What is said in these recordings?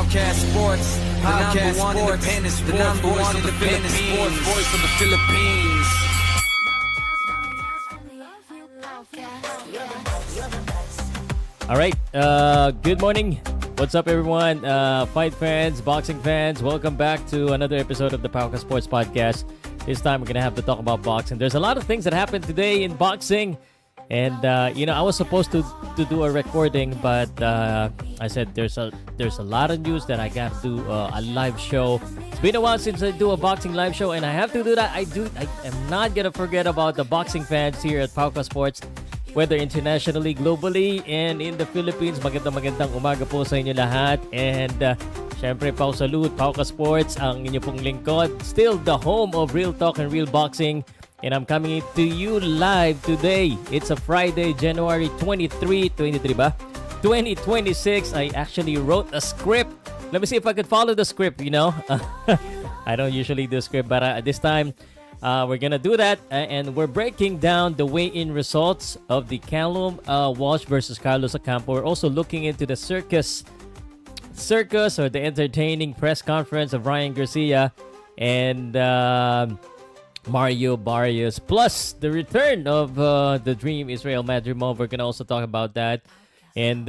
Powcast Sports, the number one independent sports voice of the Philippines. All right. Good morning. What's up, everyone? Fight fans, boxing fans, welcome back to another episode of the Powcast Sports podcast. This time, we're going to have to talk about boxing. There's a lot of things that happened today in boxing. And, I was supposed to do a recording, but I said there's a lot of news that I got to do a live show. It's been a while since I do a boxing live show, and I have to do that. I am not going to forget about the boxing fans here at Powcast Sports, whether internationally, globally, and in the Philippines. Magandang umaga po sa inyo lahat. And, syempre, Pow Salud, Powcast Sports, ang inyo pong lingkod. Still the home of real talk and real boxing. And I'm coming to you live today. It's a Friday, January 23 ba? 2026. I actually wrote a script. Let me see if I could follow the script, I don't usually do script, but this time we're going to do that. And we're breaking down the weigh-in results of the Callum Walsh versus Carlos Ocampo. We're also looking into the circus or the entertaining press conference of Ryan Garcia and Mario Barrios, plus the return of the Dream Israil Madrimov. We're gonna also talk about that, and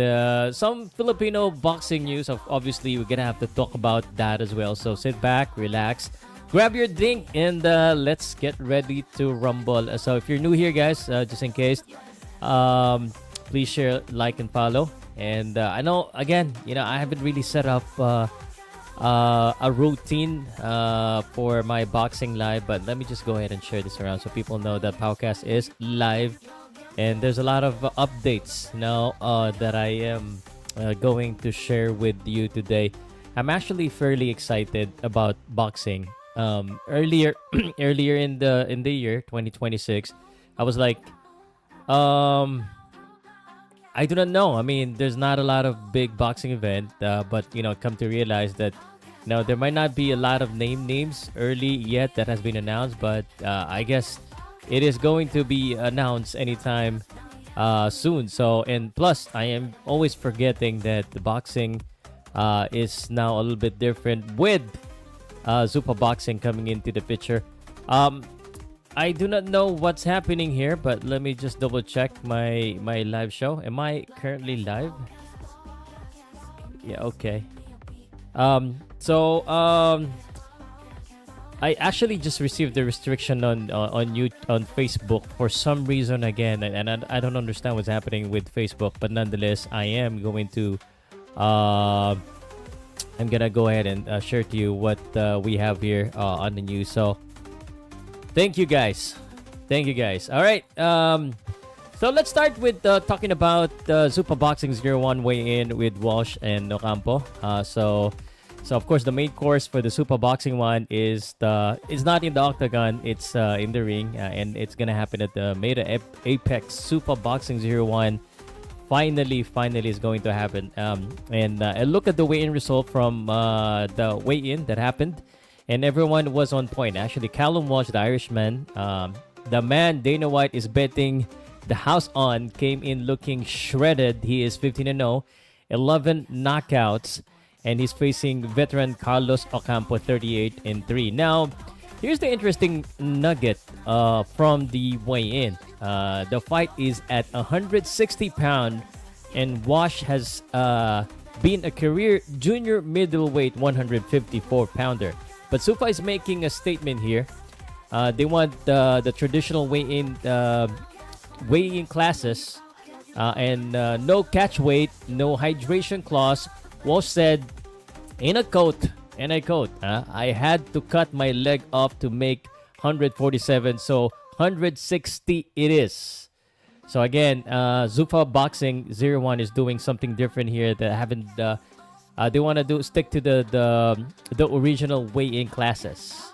some Filipino boxing news. Obviously, we're gonna have to talk about that as well. So sit back, relax, grab your drink, and let's get ready to rumble. So if you're new here, guys, just in case, please share, like, and follow. And I know, again, I haven't really set up a routine for my boxing live, but let me just go ahead and share this around so people know that Powcast is live, and there's a lot of updates now that I am going to share with you today. I'm actually fairly excited about boxing. Earlier in the year 2026, I was like, I do not know. I mean, there's not a lot of big boxing event, but come to realize that there might not be a lot of names early yet that has been announced, but I guess it is going to be announced anytime soon. So, and plus, I am always forgetting that the boxing is now a little bit different with Zuffa Boxing coming into the picture. I do not know what's happening here, but let me just double check my live show. Am I currently live? Yeah, okay. I actually just received the restriction on Facebook for some reason again, and I don't understand what's happening with Facebook, but nonetheless, I am going to I'm gonna go ahead and share to you what we have here on the news. So thank you guys. All right. So let's start with talking about Zuffa Boxing 01 weigh-in with Walsh and Ocampo. So of course the main course for the Zuffa Boxing one is it's not in the octagon, it's in the ring, and it's gonna happen at the Meta Apex Zuffa Boxing 01. Finally is going to happen. And a look at the weigh-in result from the weigh-in that happened, and everyone was on point. Actually, Callum Walsh, the Irishman, the man Dana White is betting the house on, came in looking shredded. He is 15-0, 11 knockouts, and he's facing veteran Carlos Ocampo, 38-3. Now, here's the interesting nugget from the weigh-in. The fight is at 160 pounds, and Walsh has been a career junior middleweight 154 pounder. But Zuffa is making a statement here. They want the traditional weigh-in classes, and no catch weight, no hydration clause. Walsh said in a quote, and I quote, I had to cut my leg off to make 147, so 160 it is. So again, Zuffa Boxing 01 is doing something different here that haven't. They want to stick to the original weigh-in classes.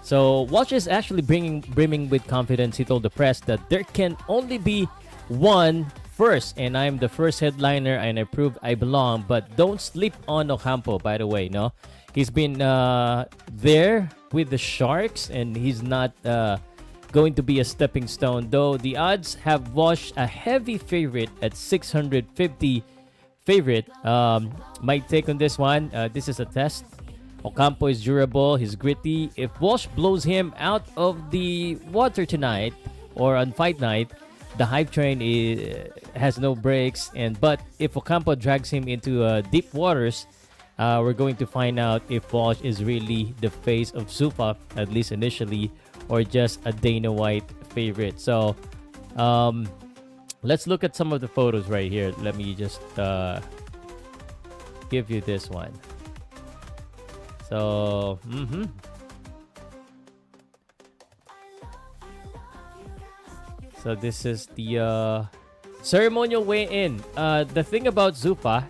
So Walsh is actually brimming with confidence. He told the press that there can only be one first, and I'm the first headliner, and I proved I belong. But don't sleep on Ocampo, by the way. No, he's been there with the Sharks, and he's not going to be a stepping stone. Though the odds have Walsh a heavy favorite at 650 favorite. My take on this one, this is a test. Ocampo is durable, he's gritty. If Walsh blows him out of the water tonight or on fight night, the hype train has no brakes. But if Ocampo drags him into deep waters, we're going to find out if Walsh is really the face of Zuffa, at least initially, or just a Dana White favorite. So let's look at some of the photos right here. Let me just give you this one. So, So this is the ceremonial weigh-in. The thing about Zuffa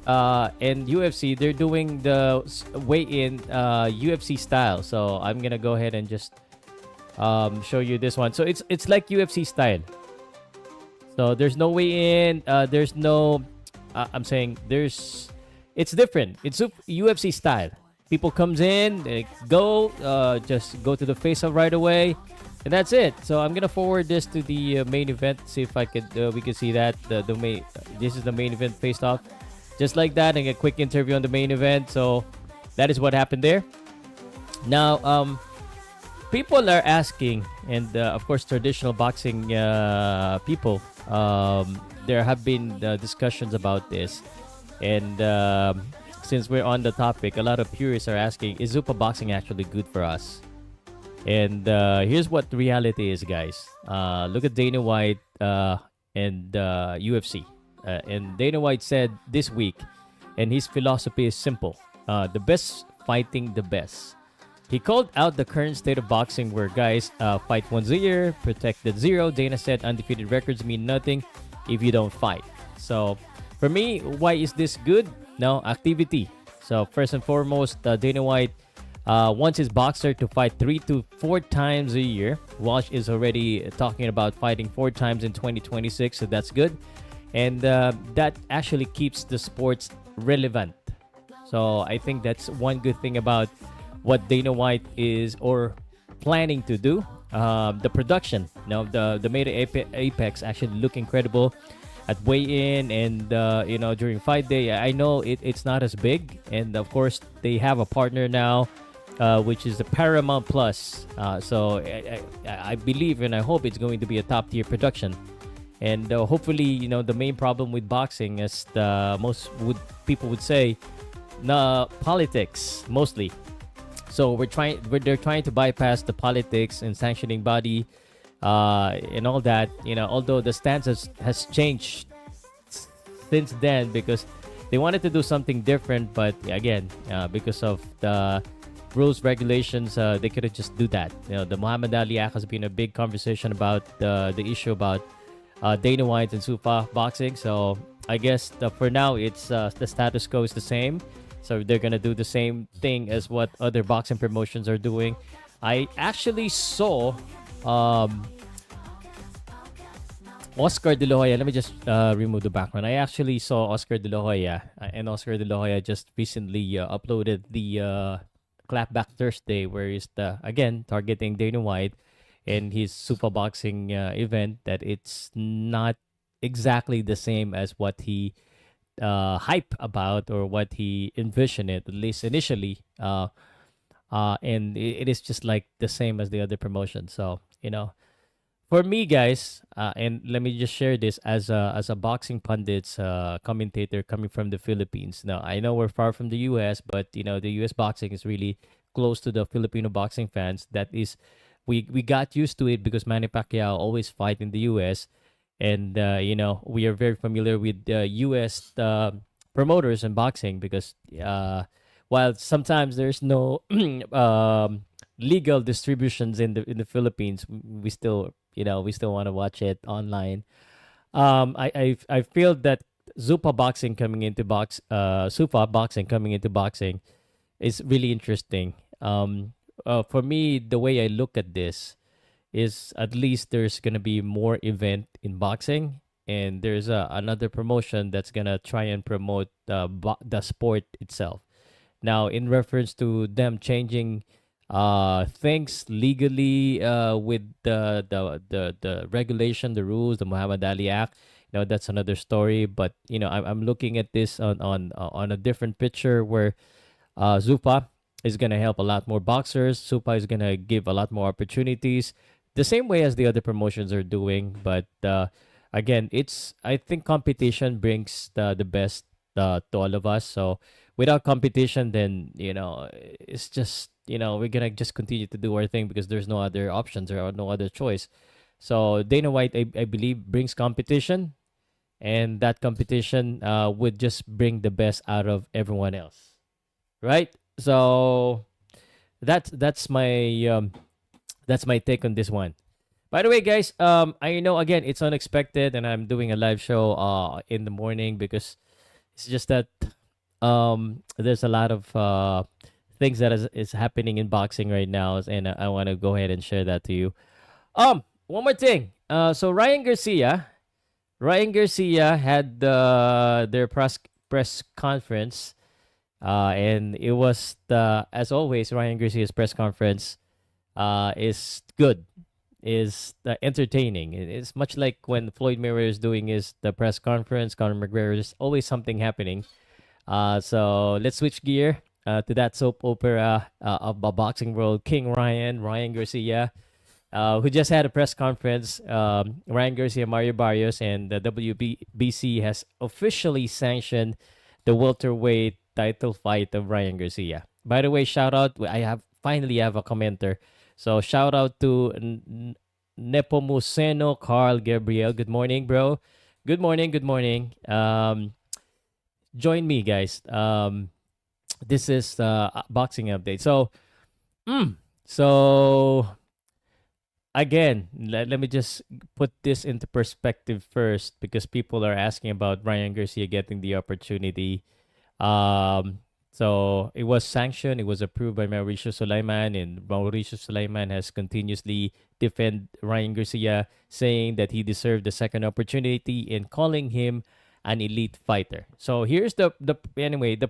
and UFC, they're doing the weigh-in UFC style. So I'm gonna go ahead and just show you this one. So it's like UFC style. So there's no weigh-in. There's no. I'm saying it's different. It's UFC style. People comes in, they go, just go to the face-off right away. And that's it. So I'm gonna forward this to the main event. See if I could we can see that the main. This is the main event faced off, just like that, and a quick interview on the main event. So that is what happened there. Now, people are asking, and of course, traditional boxing people. There have been discussions about this, and since we're on the topic, a lot of purists are asking: is Zuffa Boxing actually good for us? And here's what the reality is, guys. Look at Dana White and UFC. And Dana White said this week, and his philosophy is simple. The best fighting the best. He called out the current state of boxing where guys fight once a year, protected zero. Dana said undefeated records mean nothing if you don't fight. So for me, why is this good? No, activity. So first and foremost, Dana White wants his boxer to fight 3 to 4 times a year. Walsh is already talking about fighting 4 times in 2026, so that's good. And that actually keeps the sports relevant. So I think that's one good thing about what Dana White is or planning to do. The production, the Meta Apex actually look incredible at weigh-in and during fight day. I know it's not as big, and of course they have a partner now, which is the Paramount Plus. So I believe and I hope it's going to be a top-tier production. And hopefully, the main problem with boxing, as people would say, politics mostly. So they're trying to bypass the politics and sanctioning body and all that. Although the stance has changed since then because they wanted to do something different, but again, because of the rules, regulations, they could have just do that. The Muhammad Ali Act has been a big conversation about the issue about Dana White and Zuffa Boxing. So I guess for now, it's the status quo is the same. So they're gonna do the same thing as what other boxing promotions are doing. I actually saw Oscar De La Hoya. Let me just remove the background. I actually saw Oscar De La Hoya, and Oscar De La Hoya just recently uploaded the Clapback Thursday, where he's again targeting Dana White and his Zuffa Boxing event. That it's not exactly the same as what he hype about or what he envisioned it, at least initially. And it is just like the same as the other promotion. So for me, guys, and let me just share this as a boxing pundits commentator coming from the Philippines. Now I know we're far from the U.S., but the U.S. boxing is really close to the Filipino boxing fans. That is, we got used to it because Manny Pacquiao always fight in the U.S. And we are very familiar with U.S. Promoters in boxing because while sometimes there's no legal distributions in the Philippines, we still want to watch it online. I feel that Zuffa Boxing coming into boxing is really interesting. For me, the way I look at this is at least there's gonna be more event in boxing, and there's another promotion that's gonna try and promote the sport itself. Now, in reference to them changing things legally with the regulation, the rules, the Muhammad Ali Act. Now that's another story. But I'm looking at this on a different picture where Zuffa is gonna help a lot more boxers. Zuffa is gonna give a lot more opportunities, the same way as the other promotions are doing. But again, I think competition brings the best to all of us. So without competition, then it's just we're gonna just continue to do our thing because there's no other options or no other choice. So Dana White, I believe, brings competition, and that competition would just bring the best out of everyone else, right? So that's my take on this one. By the way, guys, I know again it's unexpected, and I'm doing a live show in the morning because it's just that there's a lot of things that is happening in boxing right now, and I want to go ahead and share that to you. One more thing. So Ryan Garcia had their press conference, and it was as always Ryan Garcia's press conference is good, is entertaining. It's much like when Floyd Mayweather is doing the press conference. Conor McGregor, there's always something happening. So let's switch gear to that soap opera of the boxing world, King Ryan Garcia, who just had a press conference. Ryan Garcia, Mario Barrios, and the WBC has officially sanctioned the welterweight title fight of Ryan Garcia. By the way, shout out! I finally have a commenter. So shout out to Nepomuceno Carl Gabriel. Good morning, bro. Good morning. Good morning. Join me, guys. This is boxing update. So again, let me just put this into perspective first because people are asking about Ryan Garcia getting the opportunity. So it was sanctioned. It was approved by Mauricio Sulaiman, and Mauricio Sulaiman has continuously defended Ryan Garcia, saying that he deserved the second opportunity and calling him an elite fighter. So here's the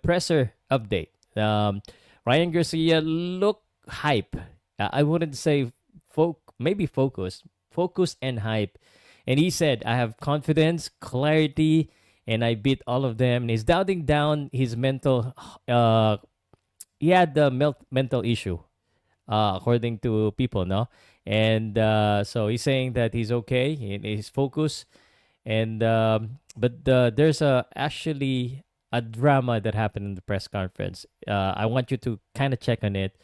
presser update. Ryan Garcia looked hype. I wouldn't say maybe focused and hype. And he said, "I have confidence, clarity, and I beat all of them." And he's doubting down his mental. He had the mental issue, according to people, no. And so he's saying that he's okay and he's focused. And but there's actually a drama that happened in the press conference. I want you to kind of check on it.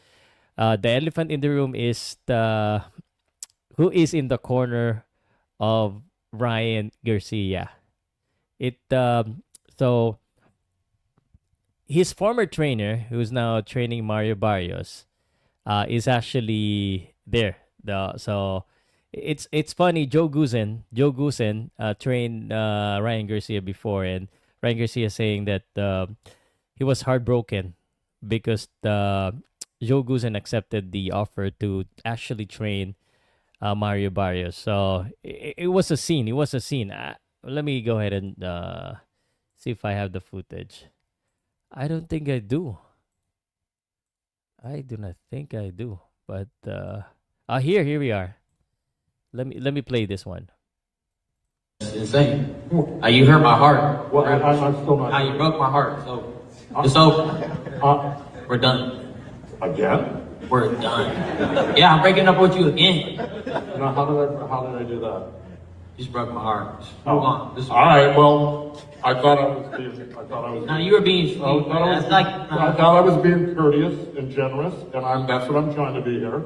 The elephant in the room is who is in the corner of Ryan Garcia. So his former trainer, who's now training Mario Barrios, is actually there. So it's funny. Joe Goosen trained Ryan Garcia before, and Ryan Garcia saying that he was heartbroken because Joe Goosen accepted the offer to actually train Mario Barrios. So it was a scene. It was a scene. Let me go ahead and see if I have the footage. I don't think I do. I do not think I do. But here we are. Let me play this one. It's insane. You hurt my heart. Well, I'm still not. You broke my heart. So it's over. We're done. Again? We're done. Yeah, I'm breaking up with you again. No, how did I do that? You just broke my heart. Just move on. All right. Well, I thought I was. No, you were being. I thought I was being courteous and generous, and that's what I'm trying to be here.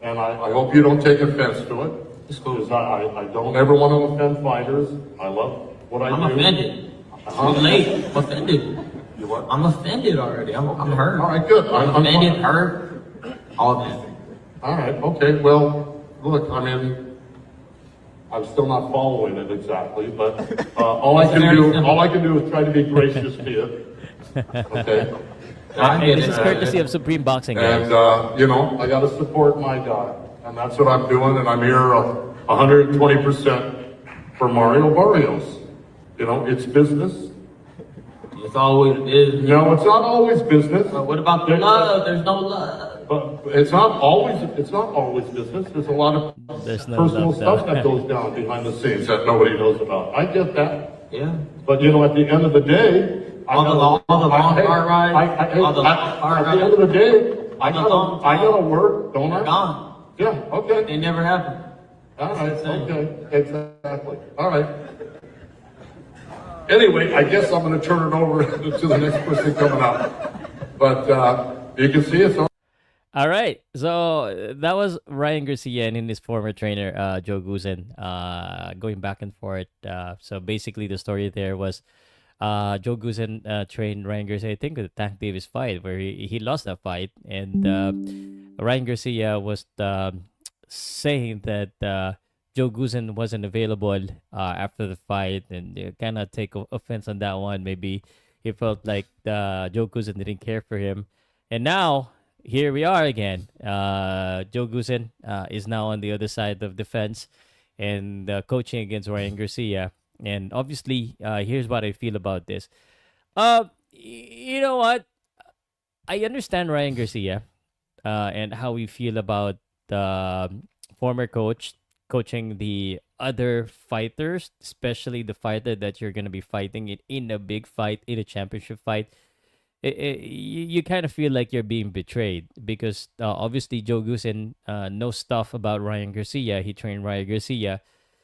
And I hope you don't take offense to it. It's cool. Because I don't ever want to offend fighters. I love what I do. I'm offended. Too late. I'm offended. You what? I'm offended already. I'm hurt. All right, good. I'm offended, hurt, all of that. All right. Okay. Well, look. I mean, I'm still not following it exactly, but all I can do is try to be gracious to you. Okay. And it's courtesy of Supreme Boxing, guys. And I got to support my guy, and that's what I'm doing. And I'm here 120% for Mario Barrios. It's business. It's always is. No, it's not always business. What about the love? There's no love. but it's not always business. There's a lot of There's no personal love stuff there. that goes down behind the scenes that nobody knows about. I get that. Yeah. But you know, at the end of the day, All the long car rides, all the long car at the end of the day, I long gotta work, don't I? gone. Yeah, okay. They never happened. All right, okay, exactly. All right. Anyway, I guess I'm gonna turn it over to the next person coming up. But you can see it's on. All right. So that was Ryan Garcia and his former trainer, Joe Guzan, going back and forth. So basically, the story there was Joe Guzan trained Ryan Garcia, I think, with the Tank Davis fight, where he lost that fight. And Ryan Garcia was saying that Joe Guzan wasn't available after the fight, and kind of take offense on that one. Maybe he felt like Joe Guzan didn't care for him. And now, here we are again. Joe Guzan is now on the other side of the fence and coaching against Ryan Garcia. And obviously, here's what I feel about this. You know what? I understand Ryan Garcia and how we feel about the former coach coaching the other fighters, especially the fighter that you're going to be fighting in a big fight, in a championship fight. You kind of feel like you're being betrayed because obviously Joe Guzan knows stuff about Ryan Garcia. He trained Ryan Garcia.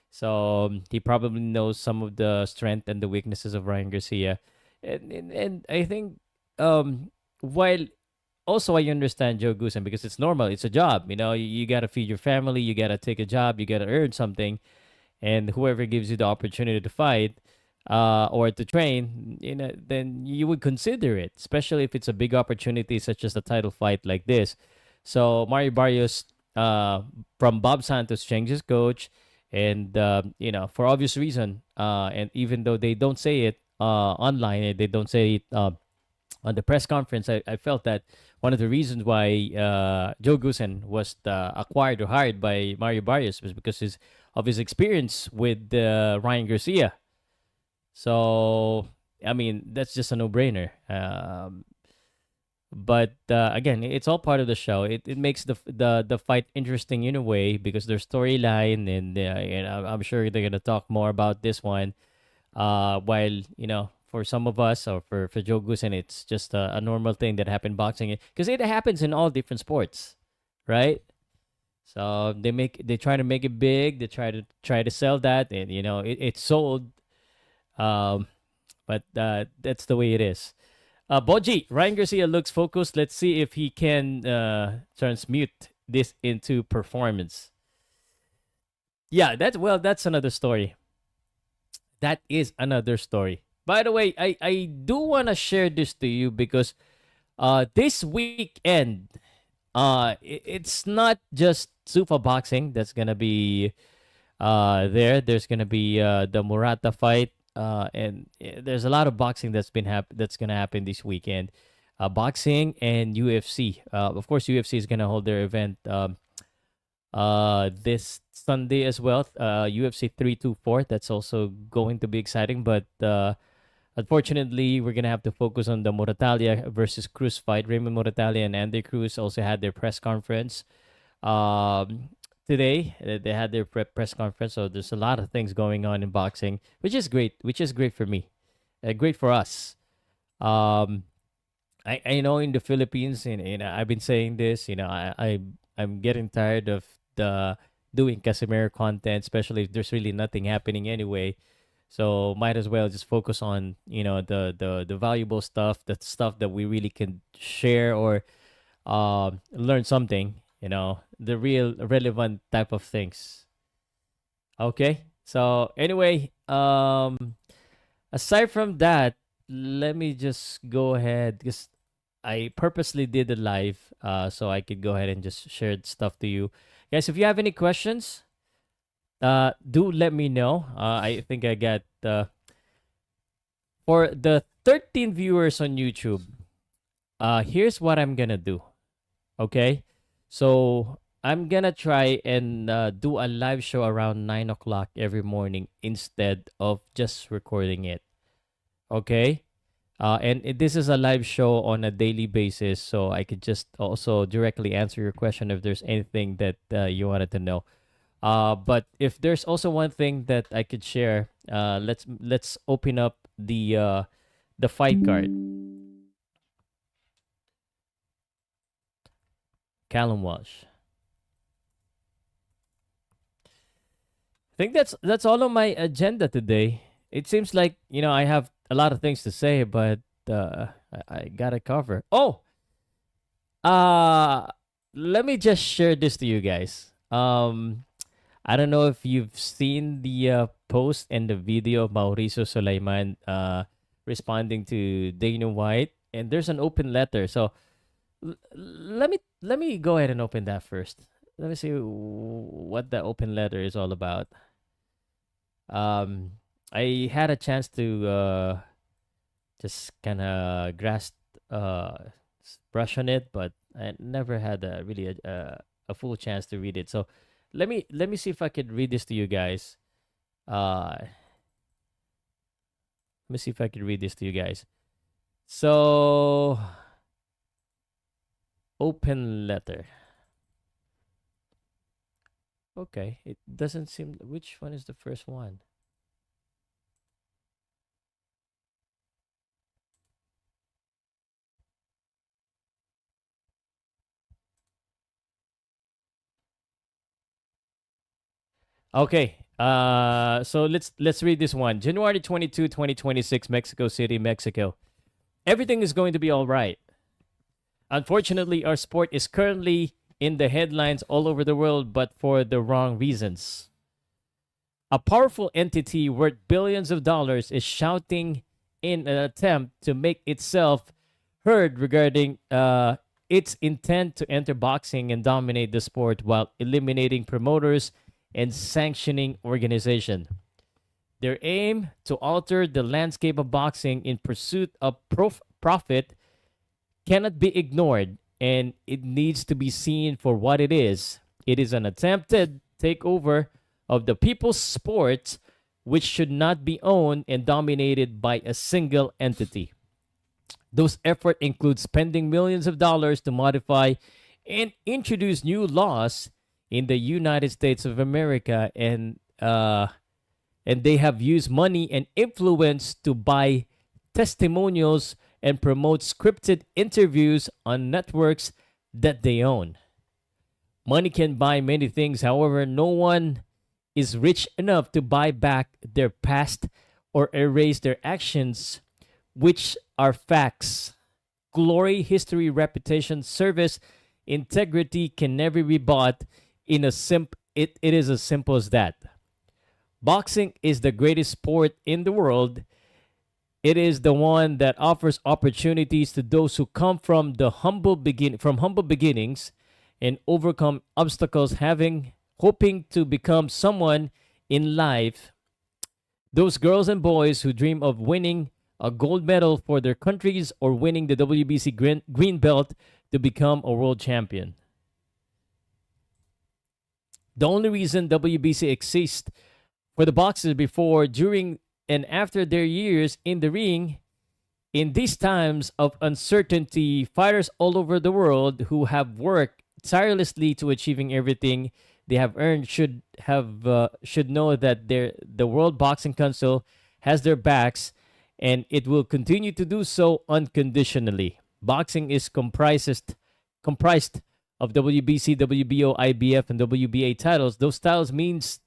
So he probably knows some of the strength and the weaknesses of Ryan Garcia. And I think while also I understand Joe Guzan because it's normal. It's a job. You know, you got to feed your family. You got to take a job. You got to earn something. And whoever gives you the opportunity to fight or to train, you know, then you would consider it, especially if it's a big opportunity such as a title fight like this. So Mario Barrios from Bob Santos, Cheng's coach, and you know, for obvious reason, and even though they don't say it online, they don't say it on the press conference, I felt that one of the reasons why Joe Guzan was acquired or hired by Mario Barrios was because of his experience with Ryan Garcia. So, I mean, that's just a no-brainer. But again, it's all part of the show. It makes the fight interesting in a way because there's storyline, and I'm sure they're gonna talk more about this one. While you know, for some of us or for Joe Guzan, it's just a normal thing that happened boxing because it happens in all different sports, right? So they try to make it big. They try to sell that, and you know, it's sold. But that's the way it is. Boji, Ryan Garcia looks focused. Let's see if he can transmute this into performance. Yeah, that's another story. That is another story. By the way, I do want to share this to you because this weekend, it's not just Zuffa Boxing that's gonna be there. There's gonna be the Murata fight. And there's a lot of boxing that's gonna happen this weekend. Boxing and UFC. Of course, UFC is gonna hold their event this Sunday as well. UFC 324. That's also going to be exciting. But unfortunately, we're gonna have to focus on the Moratalia versus Cruz fight. Raymond Moratalia and Andy Cruz also had their press conference. Today they had their press conference, so there's a lot of things going on in boxing, which is great for me, great for us. I know in the Philippines, and I've been saying this, you know, I'm getting tired of the doing Casimiro content, especially if there's really nothing happening anyway. So might as well just focus on, you know, the valuable stuff, the stuff that we really can share or learn something. You know, the real relevant type of things. Okay. So anyway, aside from that, let me just go ahead because I purposely did a live so I could go ahead and just share stuff to you. Guys, if you have any questions, do let me know. I think I got for the 13 viewers on YouTube, here's what I'm gonna do. Okay? So I'm gonna try and do a live show around 9 o'clock every morning instead of just recording it. Okay, This is a live show on a daily basis, so I could just also directly answer your question if there's anything that you wanted to know. But if there's also one thing that I could share, let's open up the fight card. Callum Walsh. I think that's all on my agenda today. It seems like I have a lot of things to say, but I gotta cover. Oh, uh, let me just share this to you guys. I don't know if you've seen the post and the video of Mauricio Sulaiman responding to Dana White, and there's an open letter. So let me go ahead and open that first. Let me see what the open letter is all about. I had a chance to just kind of grasp, brush on it, but I never had a full chance to read it. So let me see if I could read this to you guys. Let me see if I could read this to you guys. So, open letter. Okay, it doesn't seem. Which one is the first one? Okay. So let's read this one. January 22, 2026, Mexico City, Mexico. Everything is going to be all right. Unfortunately, our sport is currently in the headlines all over the world, but for the wrong reasons. A powerful entity worth billions of dollars is shouting in an attempt to make itself heard regarding its intent to enter boxing and dominate the sport while eliminating promoters and sanctioning organization. Their aim to alter the landscape of boxing in pursuit of profit cannot be ignored, and it needs to be seen for what it is. It is an attempted takeover of the people's sport, which should not be owned and dominated by a single entity. Those efforts include spending millions of dollars to modify and introduce new laws in the United States of America, and they have used money and influence to buy testimonials and promote scripted interviews on networks that they own. Money can buy many things, however, no one is rich enough to buy back their past or erase their actions, which are facts. Glory, history, reputation, service, integrity can never be bought in it is as simple as that. Boxing is the greatest sport in the world. It is the one that offers opportunities to those who come from humble beginnings and overcome obstacles, hoping to become someone in life. Those girls and boys who dream of winning a gold medal for their countries or winning the WBC green belt to become a world champion. The only reason WBC exists for the boxers before, during, and after their years in the ring. In these times of uncertainty, fighters all over the world who have worked tirelessly to achieving everything they have earned should know that the World Boxing Council has their backs, and it will continue to do so unconditionally. Boxing is comprised of WBC, WBO, IBF, and WBA titles. Those titles means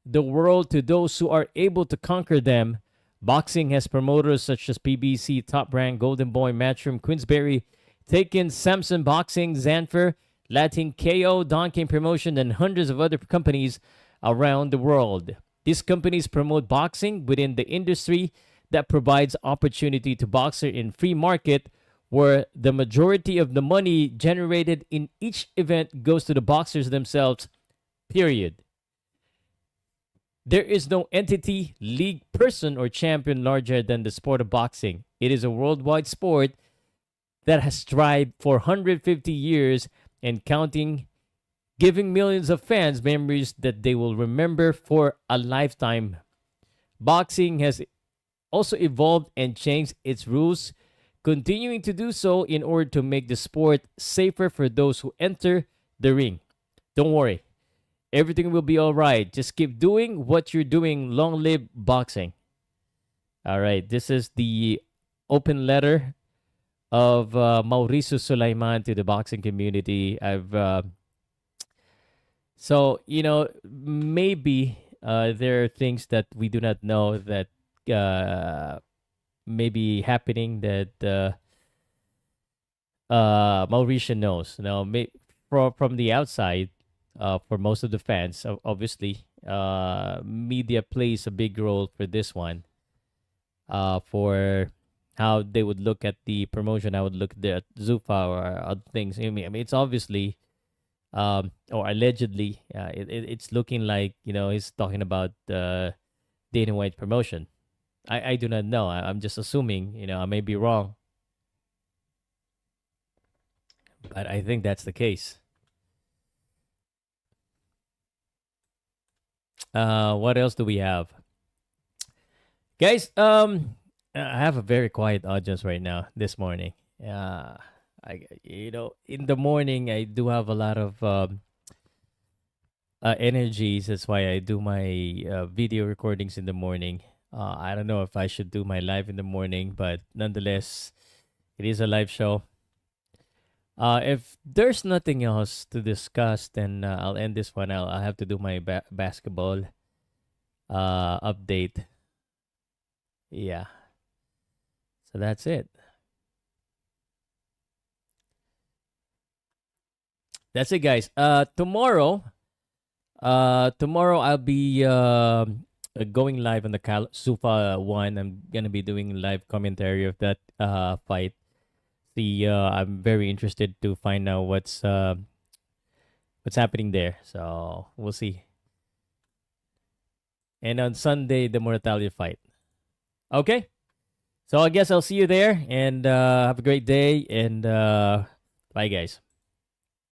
the world to those who are able to conquer them. Boxing has promoters such as PBC, Top Rank, Golden Boy, Matchroom, Queensberry, Taken, Samson Boxing, Zanfer, Latin KO, Don King Promotion, and hundreds of other companies around the world. These companies promote boxing within the industry that provides opportunity to boxer in free market, where the majority of the money generated in each event goes to the boxers themselves, period. There is no entity, league, person, or champion larger than the sport of boxing. It is a worldwide sport that has thrived for 150 years and counting, giving millions of fans memories that they will remember for a lifetime. Boxing has also evolved and changed its rules, continuing to do so in order to make the sport safer for those who enter the ring. Don't worry, everything will be all right. Just keep doing what you're doing. Long live boxing. All right, this is the open letter of Mauricio Sulaiman to the boxing community. So maybe there are things that we do not know that may be happening that Mauricio knows. From the outside, for most of the fans, obviously, media plays a big role for this one. For how they would look at the promotion, I would look at Zuffa or other things. I mean, it's obviously, or allegedly, it's looking like he's talking about Dana White promotion. I do not know. I'm just assuming. I may be wrong, but I think that's the case. What else do we have, guys? I have a very quiet audience right now this morning. In the morning I do have a lot of energies. That's why I do my video recordings in the morning. I don't know if I should do my live in the morning, but nonetheless, it is a live show. If there's nothing else to discuss, then I'll end this one. I'll have to do my basketball update. Yeah. So that's it. That's it, guys. Tomorrow I'll be going live on the Zuffa one. I'm gonna be doing live commentary of that fight. I'm very interested to find out what's happening there. So we'll see. And on Sunday, the Moratalia fight. Okay. So I guess I'll see you there, and have a great day, and bye, guys.